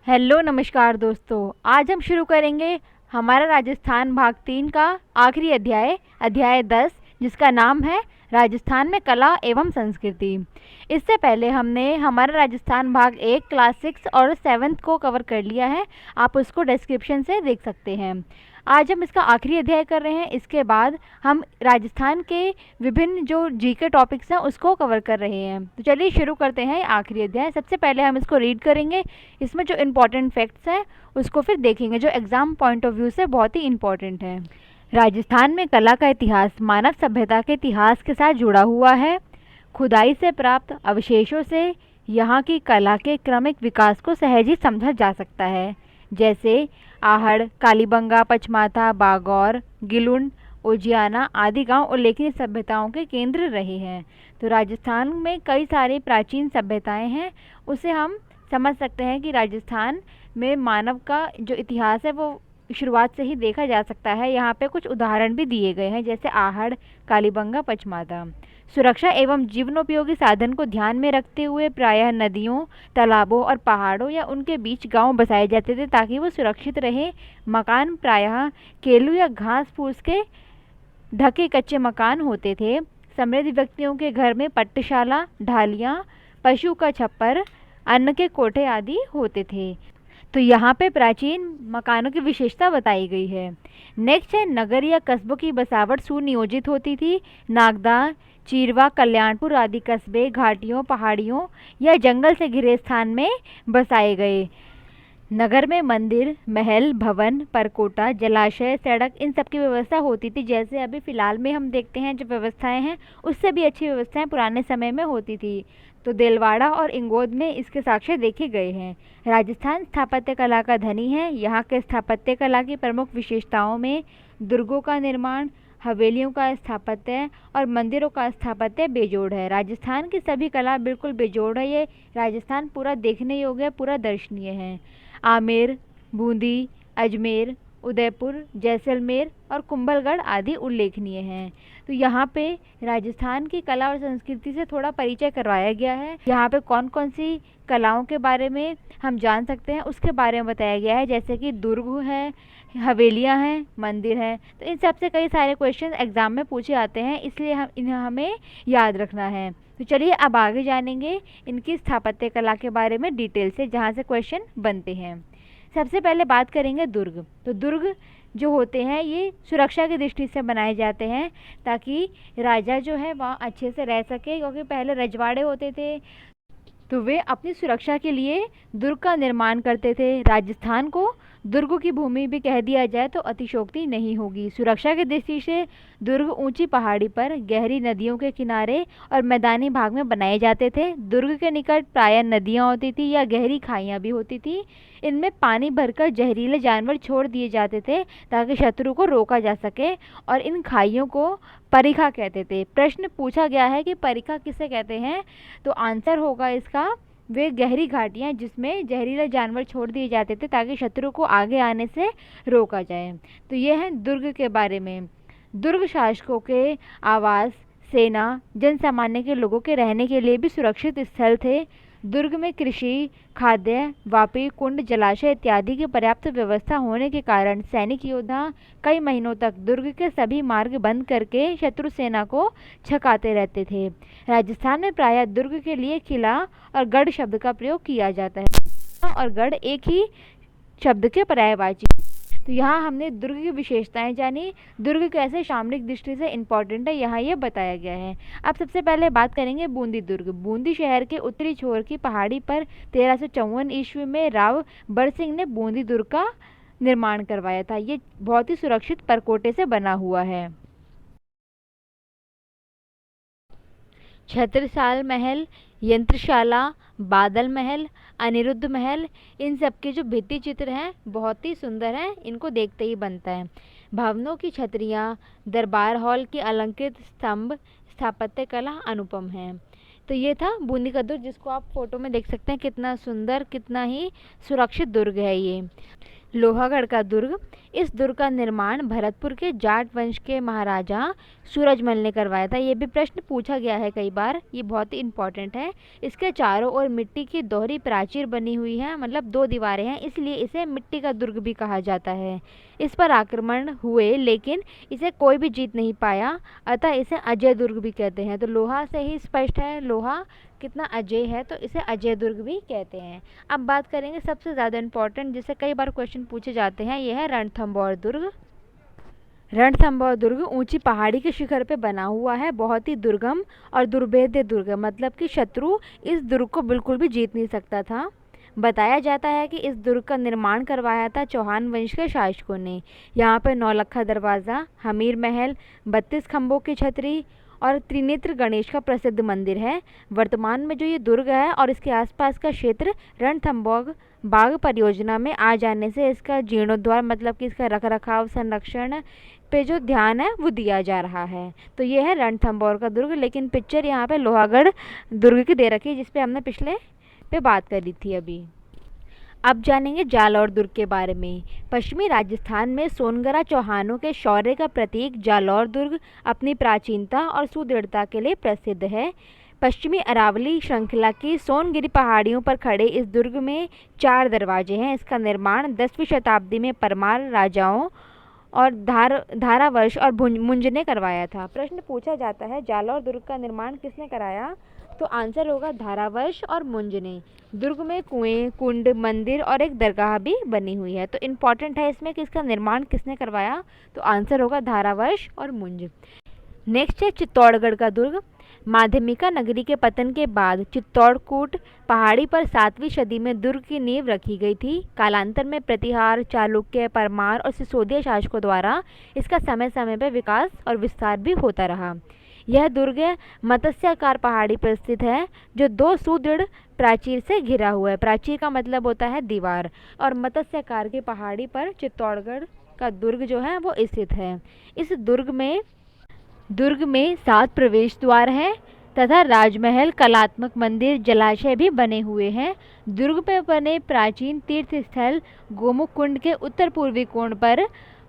Hello नमस्कार दोस्तों। आज हम शुरू करेंगे हमारा राजस्थान भाग 3 का आखिरी अध्याय अध्याय 10, जिसका नाम है राजस्थान में कला एवं संस्कृति। इससे पहले हमने हमारा राजस्थान भाग 1 क्लास 6 और 7th को कवर कर लिया है। आप उसको डिस्क्रिप्शन से देख सकते हैं। आज हम इसका आखिरी अध्याय कर रहे हैं। इसके बाद हम राजस्थान के विभिन्न जो जीके टॉपिक्स हैं उसको कवर कर रहे हैं। तो चलिए शुरू करते हैं आखिरी अध्याय। सबसे पहले हम इसको रीड करेंगे। इसमें जो इम्पोर्टेंट फैक्ट्स हैं उसको फिर देखेंगे, जो एग्ज़ाम पॉइंट ऑफ व्यू से बहुत ही इम्पोर्टेंट है। राजस्थान में कला का इतिहास मानव सभ्यता के इतिहास के साथ जुड़ा हुआ है। खुदाई से प्राप्त अवशेषों से यहाँ की कला के क्रमिक विकास को सहज ही समझा जा सकता है, जैसे आहड़, कालीबंगा, पचमाथा, बागौर, गिलुंड, उजियाना आदि गांव उल्लेखनीय सभ्यताओं के केंद्र रहे हैं। तो राजस्थान में कई सारी प्राचीन सभ्यताएं हैं। उसे हम समझ सकते हैं कि राजस्थान में मानव का जो इतिहास है वो शुरुआत से ही देखा जा सकता है। यहाँ पे कुछ उदाहरण भी दिए गए हैं, जैसे आहड़, कालीबंगा, पचमाथा। सुरक्षा एवं जीवनोपयोगी साधन को ध्यान में रखते हुए प्रायः नदियों, तालाबों और पहाड़ों या उनके बीच गांव बसाए जाते थे ताकि वो सुरक्षित रहे। मकान प्रायः केलू या घास फूस के ढके कच्चे मकान होते थे। समृद्ध व्यक्तियों के घर में पट्टशाला, ढालियाँ, पशु का छप्पर, अन्न के कोठे आदि होते थे। तो यहाँ पे प्राचीन मकानों की विशेषता बताई गई है। नेक्स्ट है, नगर या कस्बों की बसावट सुनियोजित होती थी। नागदा, चीरवा, कल्याणपुर आदि कस्बे घाटियों, पहाड़ियों या जंगल से घिरे स्थान में बसाए गए। नगर में मंदिर, महल, भवन, परकोटा, जलाशय, सड़क, इन सब की व्यवस्था होती थी। जैसे अभी फ़िलहाल में हम देखते हैं जो व्यवस्थाएं हैं, उससे भी अच्छी व्यवस्थाएं पुराने समय में होती थी। तो देलवाड़ा और इंगोद में इसके साक्ष्य देखे गए हैं। राजस्थान स्थापत्य कला का धनी है। यहाँ के स्थापत्य कला की प्रमुख विशेषताओं में दुर्गों का निर्माण, हवेलियों का स्थापत्य और मंदिरों का स्थापत्य बेजोड़ है। राजस्थान की सभी कला बिल्कुल बेजोड़ है। ये राजस्थान पूरा देखने योग्य है, पूरा दर्शनीय है। आमेर, बूंदी, अजमेर, उदयपुर, जैसलमेर और कुंभलगढ़ आदि उल्लेखनीय हैं। तो यहाँ पे राजस्थान की कला और संस्कृति से थोड़ा परिचय करवाया गया है। यहाँ पे कौन कौन सी कलाओं के बारे में हम जान सकते हैं उसके बारे में बताया गया है, जैसे कि दुर्ग है, हवेलियाँ हैं, मंदिर हैं। तो इन सब से कई सारे क्वेश्चन एग्ज़ाम में पूछे आते हैं, इसलिए इन्हें हमें याद रखना है। तो चलिए अब आगे जानेंगे इनकी स्थापत्य कला के बारे में डिटेल से, जहाँ से क्वेश्चन बनते हैं। सबसे पहले बात करेंगे दुर्ग। तो दुर्ग जो होते हैं ये सुरक्षा की दृष्टि से बनाए जाते हैं ताकि राजा जो है वहाँ अच्छे से रह सके, क्योंकि पहले रजवाड़े होते थे तो वे अपनी सुरक्षा के लिए दुर्ग का निर्माण करते थे। राजस्थान को दुर्ग की भूमि भी कह दिया जाए तो अतिशयोक्ति नहीं होगी। सुरक्षा की दृष्टि से दुर्ग ऊंची पहाड़ी पर, गहरी नदियों के किनारे और मैदानी भाग में बनाए जाते थे। दुर्ग के निकट प्रायः नदियां होती थी या गहरी खाइयां भी होती थी। इनमें पानी भरकर जहरीले जानवर छोड़ दिए जाते थे ताकि शत्रु को रोका जा सके, और इन खाइयों को परिखा कहते थे। प्रश्न पूछा गया है कि परिखा किसे कहते हैं, तो आंसर होगा इसका वे गहरी घाटियाँ जिसमें जहरीले जानवर छोड़ दिए जाते थे ताकि शत्रु को आगे आने से रोका जाए। तो ये है दुर्ग के बारे में। दुर्ग शासकों के आवास, सेना, जन सामान्य के लोगों के रहने के लिए भी सुरक्षित स्थल थे। दुर्ग में कृषि, खाद्य, वापी, कुंड, जलाशय इत्यादि की पर्याप्त व्यवस्था होने के कारण सैनिक योद्धा कई महीनों तक दुर्ग के सभी मार्ग बंद करके शत्रु सेना को छकाते रहते थे। राजस्थान में प्रायः दुर्ग के लिए किला और गढ़ शब्द का प्रयोग किया जाता है। किला और गढ़ एक ही शब्द के पर्यायवाची। तो यहाँ हमने दुर्ग की विशेषताएं जानी। दुर्ग कैसे सामरिक दृष्टि से इम्पोर्टेंट है यहाँ ये बताया गया है। अब सबसे पहले बात करेंगे बूंदी दुर्ग। बूंदी शहर के उत्तरी छोर की पहाड़ी पर 1354 ईस्वी में राव बरसिंह ने बूंदी दुर्ग का निर्माण करवाया था। ये बहुत ही सुरक्षित परकोटे से बना हुआ है। छत्रसाल महल, यंत्रशाला, बादल महल, अनिरुद्ध महल, इन सब के जो भित्ति चित्र हैं बहुत ही सुंदर हैं, इनको देखते ही बनता है। भवनों की छतरियाँ, दरबार हॉल के अलंकृत स्तंभ, स्थापत्य कला अनुपम है। तो ये था बूंदी का दुर्ग, जिसको आप फोटो में देख सकते हैं। कितना सुंदर, कितना ही सुरक्षित दुर्ग है ये। लोहागढ़ का दुर्ग। इस दुर्ग का निर्माण भरतपुर के जाट वंश के महाराजा सूरजमल ने करवाया था। ये भी प्रश्न पूछा गया है कई बार, ये बहुत ही इंपॉर्टेंट है। इसके चारों ओर मिट्टी की दोहरी प्राचीर बनी हुई है, मतलब 2 दीवारें हैं, इसलिए इसे मिट्टी का दुर्ग भी कहा जाता है। इस पर आक्रमण हुए लेकिन इसे कोई भी जीत नहीं पाया, अतः इसे अजय दुर्ग भी कहते हैं। तो लोहा से ही स्पष्ट है लोहा कितना अजय है, तो इसे अजय दुर्ग भी कहते हैं। अब बात करेंगे सबसे ज़्यादा इम्पोर्टेंट, जिससे कई बार क्वेश्चन पूछे जाते हैं, यह है रणथंभौर दुर्ग। रणथंभौर दुर्ग ऊंची पहाड़ी के शिखर पे बना हुआ है, बहुत ही दुर्गम और दुर्भेद्य दुर्ग है, मतलब कि शत्रु इस दुर्ग को बिल्कुल भी जीत नहीं सकता था। बताया जाता है कि इस दुर्ग का निर्माण करवाया था चौहान वंश के शासकों ने। यहाँ पर नौलखा दरवाज़ा, हमीर महल, 32 खंभों की छतरी और त्रिनेत्र गणेश का प्रसिद्ध मंदिर है। वर्तमान में जो ये दुर्ग है और इसके आसपास का क्षेत्र रणथंभौर बाग परियोजना में आ जाने से इसका जीर्णोद्धार, मतलब कि इसका रखरखाव, संरक्षण पे जो ध्यान है वो दिया जा रहा है। तो ये है रणथंभौर का दुर्ग। लेकिन पिक्चर यहाँ पे लोहागढ़ दुर्ग की दे रखी है, जिसपे हमने पिछले पे बात करी थी अभी। अब जानेंगे जालौर दुर्ग के बारे में। पश्चिमी राजस्थान में सोनगरा चौहानों के शौर्य का प्रतीक जालौर दुर्ग अपनी प्राचीनता और सुदृढ़ता के लिए प्रसिद्ध है। पश्चिमी अरावली श्रृंखला की सोनगिरी पहाड़ियों पर खड़े इस दुर्ग में 4 दरवाजे हैं। इसका निर्माण 10वीं शताब्दी में परमार राजाओं और धारावर्ष और मुंज ने करवाया था। प्रश्न पूछा जाता है जालौर दुर्ग का निर्माण किसने कराया, तो आंसर होगा धारावर्ष और मुंज ने। दुर्ग में कुएं, कुंड, मंदिर और एक दरगाह भी बनी हुई है। तो इम्पॉर्टेंट है इसमें कि इसका निर्माण किसने करवाया, तो आंसर होगा धारावर्ष और मुंज। नेक्स्ट है चित्तौड़गढ़ का दुर्ग। माध्यमिका नगरी के पतन के बाद चित्तौड़कूट पहाड़ी पर 7वीं सदी में दुर्ग की नींव रखी गई थी। कालांतर में प्रतिहार, चालुक्य, परमार और सिसोदिया शासकों द्वारा इसका समय समय पर विकास और विस्तार भी होता रहा। यह दुर्ग मत्स्याकार पहाड़ी पर स्थित है, जो 2 सुदृढ़ प्राचीर से घिरा हुआ है। प्राचीर का मतलब होता है दीवार, और मत्स्याकार की पहाड़ी पर चित्तौड़गढ़ का दुर्ग जो है वो स्थित है। इस दुर्ग में 7 प्रवेश द्वार हैं तथा राजमहल, कलात्मक मंदिर, जलाशय भी बने हुए हैं। दुर्ग पर बने प्राचीन तीर्थ स्थल गोमुख कुंड के उत्तर पूर्वी कोण पर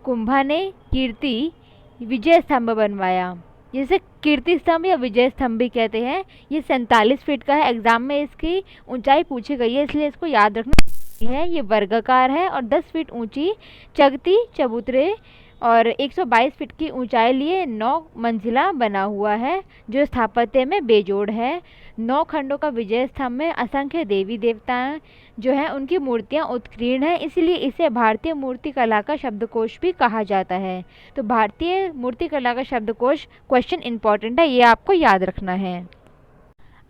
कुंभा ने कीर्ति विजय स्तंभ बनवाया, जिसे कीर्ति स्तंभ या विजय स्तंभ भी कहते हैं। ये 47 फीट का है, एग्जाम में इसकी ऊंचाई पूछी गई है, इसलिए इसको याद रखना है। ये वर्गाकार है और 10 फीट ऊंची चगती चबूतरे और 122 फीट की ऊंचाई लिए 9 मंजिला बना हुआ है, जो स्थापत्य में बेजोड़ है। 9 खंडों का विजय स्तंभ में असंख्य देवी देवताएं जो हैं उनकी मूर्तियां उत्कीर्ण हैं, इसलिए इसे भारतीय मूर्तिकला का शब्दकोश भी कहा जाता है। तो भारतीय मूर्तिकला का शब्दकोश क्वेश्चन इंपॉर्टेंट है, ये आपको याद रखना है।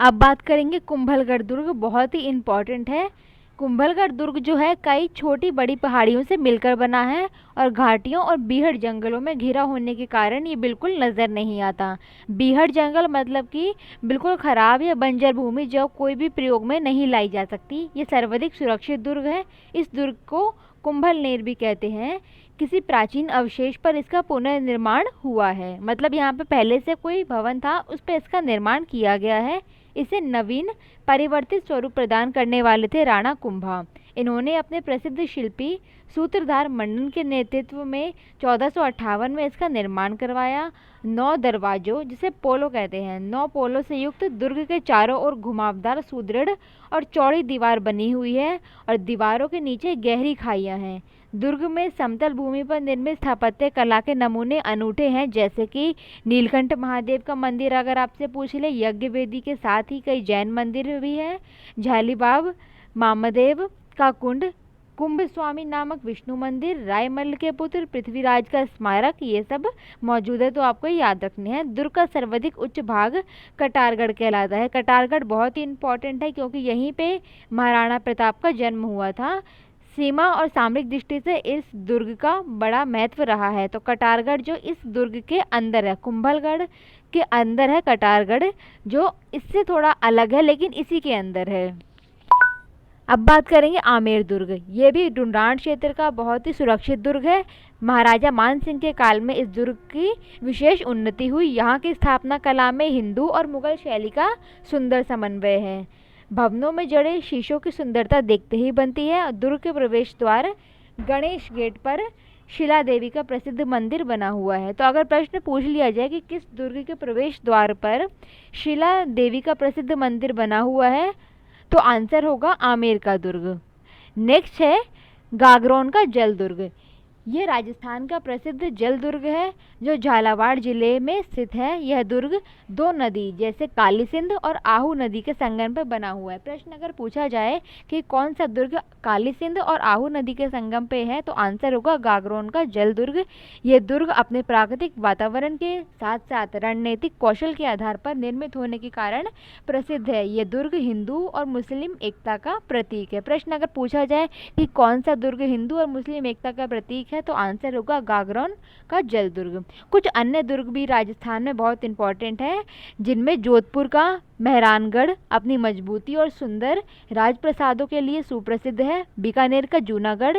अब बात करेंगे कुंभलगढ़ दुर्ग, बहुत ही इम्पॉर्टेंट है। कुंभलगढ़ दुर्ग जो है कई छोटी बड़ी पहाड़ियों से मिलकर बना है और घाटियों और बीहड़ जंगलों में घिरा होने के कारण ये बिल्कुल नज़र नहीं आता। बीहड़ जंगल मतलब कि बिल्कुल ख़राब या बंजर भूमि जो कोई भी प्रयोग में नहीं लाई जा सकती। ये सर्वाधिक सुरक्षित दुर्ग है। इस दुर्ग को कुंभलनेर भी कहते हैं। किसी प्राचीन अवशेष पर इसका पुनर्निर्माण हुआ है, मतलब यहाँ पे पहले से कोई भवन था उस पर इसका निर्माण किया गया है। इसे नवीन परिवर्तित स्वरूप प्रदान करने वाले थे राणा कुंभा। इन्होंने अपने प्रसिद्ध शिल्पी सूत्रधार मंडन के नेतृत्व में 1458 में इसका निर्माण करवाया। 9 दरवाजों, जिसे पोलो कहते हैं, 9 पोलो से युक्त दुर्ग के चारों ओर घुमावदार, सुदृढ़ और चौड़ी दीवार बनी हुई है और दीवारों के नीचे गहरी खाइयां हैं। दुर्ग में समतल भूमि पर निर्मित स्थापत्य कला के नमूने अनूठे हैं, जैसे कि नीलकंठ महादेव का मंदिर अगर आपसे पूछ ले, यज्ञ वेदी के साथ ही कई जैन मंदिर भी हैं, झालीबाग मामदेव का कुंड, कुंभ स्वामी नामक विष्णु मंदिर, रायमल के पुत्र पृथ्वीराज का स्मारक, ये सब मौजूद है, तो आपको याद रखने हैं। दुर्ग का सर्वाधिक उच्च भाग कटारगढ़ कहलाता है। कटारगढ़ बहुत ही इंपॉर्टेंट है क्योंकि यहीं पे महाराणा प्रताप का जन्म हुआ था। सीमा और सामरिक दृष्टि से इस दुर्ग का बड़ा महत्व रहा है। तो कटारगढ़ जो इस दुर्ग के अंदर है, कुंभलगढ़ के अंदर है कटारगढ़, जो इससे थोड़ा अलग है लेकिन इसी के अंदर है। अब बात करेंगे आमेर दुर्ग। ये भी डुंडाण क्षेत्र का बहुत ही सुरक्षित दुर्ग है। महाराजा मान सिंह के काल में इस दुर्ग की विशेष उन्नति हुई। यहाँ की स्थापना कला में हिंदू और मुगल शैली का सुंदर समन्वय है। भवनों में जड़े शीशों की सुंदरता देखते ही बनती है। दुर्ग के प्रवेश द्वार गणेश गेट पर शिला देवी का प्रसिद्ध मंदिर बना हुआ है। तो अगर प्रश्न पूछ लिया जाए कि किस दुर्ग के प्रवेश द्वार पर शिला देवी का प्रसिद्ध मंदिर बना हुआ है, तो आंसर होगा आमेर का दुर्ग। नेक्स्ट है गागरोन का जल दुर्ग। ये राजस्थान का प्रसिद्ध जल दुर्ग है जो झालावाड़ जिले में स्थित है। यह दुर्ग दो नदी जैसे काली सिंध और आहू नदी के संगम पर बना हुआ है। प्रश्न अगर पूछा जाए कि कौन सा दुर्ग काली सिंध और आहू नदी के संगम पे है, तो आंसर होगा गागरोन का जल दुर्ग। ये दुर्ग अपने प्राकृतिक वातावरण के साथ साथ रणनीतिक कौशल के आधार पर निर्मित होने के कारण प्रसिद्ध है। ये दुर्ग हिंदू और मुस्लिम एकता का प्रतीक है। प्रश्न अगर पूछा जाए कि कौन सा दुर्ग हिंदू और मुस्लिम एकता का प्रतीक है, तो आंसर होगा गागरोन का जल दुर्ग। कुछ अन्य दुर्ग भी राजस्थान में बहुत इंपॉर्टेंट है, जिनमें जोधपुर का मेहरानगढ़ अपनी मजबूती और सुंदर राजप्रसादों के लिए सुप्रसिद्ध है। बीकानेर का जूनागढ़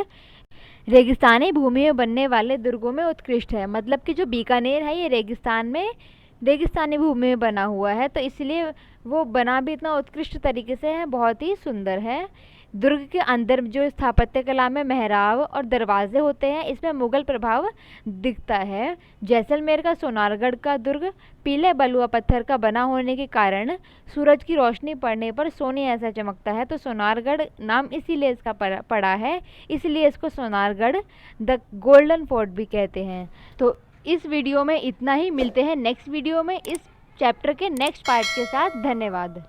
रेगिस्तानी भूमि में बनने वाले दुर्गों में उत्कृष्ट है। मतलब कि जो बीकानेर है ये रेगिस्तानी भूमि में बना हुआ है, तो इसलिए वो बना भी इतना उत्कृष्ट तरीके से है, बहुत ही सुंदर है। दुर्ग के अंदर जो स्थापत्य कला में मेहराब और दरवाजे होते हैं, इसमें मुगल प्रभाव दिखता है। जैसलमेर का सोनारगढ़ का दुर्ग पीले बलुआ पत्थर का बना होने के कारण सूरज की रोशनी पड़ने पर सोने ऐसा चमकता है, तो सोनारगढ़ नाम इसीलिए इसका पड़ा है, इसलिए इसको सोनारगढ़ द गोल्डन फोर्ट भी कहते हैं। तो इस वीडियो में इतना ही। मिलते हैं नेक्स्ट वीडियो में इस चैप्टर के नेक्स्ट पार्ट के साथ। धन्यवाद।